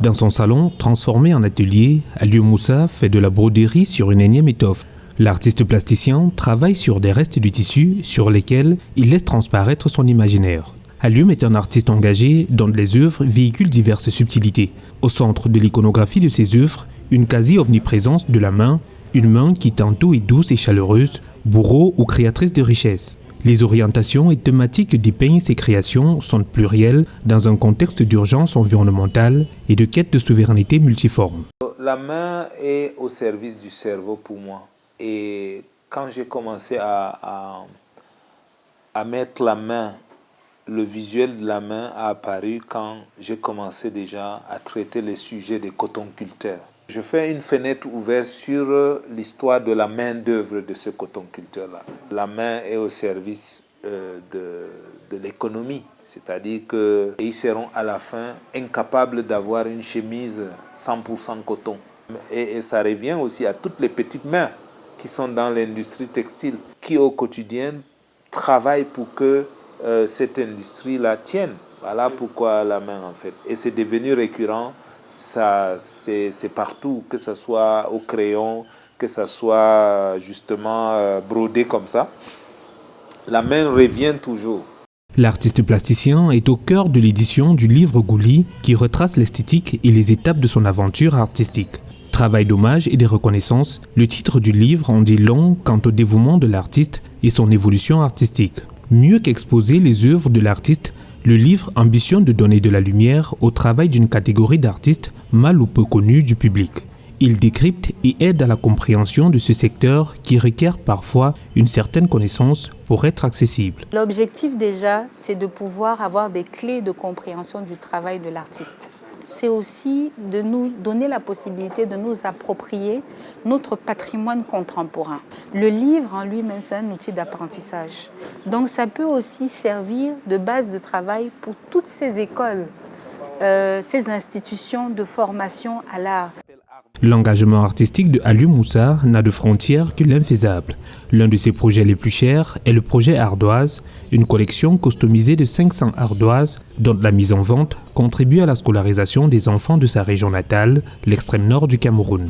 Dans son salon, transformé en atelier, Aliou Moussa fait de la broderie sur une énième étoffe. L'artiste plasticien travaille sur des restes du tissu sur lesquels il laisse transparaître son imaginaire. Aliou est un artiste engagé dont les œuvres véhiculent diverses subtilités. Au centre de l'iconographie de ses œuvres, une quasi-omniprésence de la main, une main qui tantôt est douce et chaleureuse, bourreau ou créatrice de richesse. Les orientations et thématiques dépeignent ces créations sont plurielles dans un contexte d'urgence environnementale et de quête de souveraineté multiforme. La main est au service du cerveau pour moi. Et quand j'ai commencé à mettre la main, le visuel de la main a apparu quand j'ai commencé déjà à traiter les sujets des cotonculteurs. Je fais une fenêtre ouverte sur l'histoire de la main-d'œuvre de ce cotonculteur-là. La main est au service de l'économie, c'est-à-dire qu'ils seront à la fin incapables d'avoir une chemise 100% coton. Et ça revient aussi à toutes les petites mains qui sont dans l'industrie textile, qui au quotidien travaillent pour que cette industrie-là tienne. Voilà pourquoi la main en fait. Et c'est devenu récurrent. C'est partout, que ce soit au crayon, que ce soit justement brodé comme ça. La main revient toujours. L'artiste plasticien est au cœur de l'édition du livre Gouli qui retrace l'esthétique et les étapes de son aventure artistique. Travail d'hommage et de reconnaissance, le titre du livre en dit long quant au dévouement de l'artiste et son évolution artistique. Mieux qu'exposer les œuvres de l'artiste, le livre ambitionne de donner de la lumière au travail d'une catégorie d'artistes mal ou peu connus du public. Il décrypte et aide à la compréhension de ce secteur qui requiert parfois une certaine connaissance pour être accessible. L'objectif déjà, c'est de pouvoir avoir des clés de compréhension du travail de l'artiste. C'est aussi de nous donner la possibilité de nous approprier notre patrimoine contemporain. Le livre en lui-même, c'est un outil d'apprentissage. Donc ça peut aussi servir de base de travail pour toutes ces écoles, ces institutions de formation à l'art. L'engagement artistique de Aliou Moussa n'a de frontières que l'infaisable. L'un de ses projets les plus chers est le projet Ardoise, une collection customisée de 500 ardoises dont la mise en vente contribue à la scolarisation des enfants de sa région natale, l'extrême nord du Cameroun.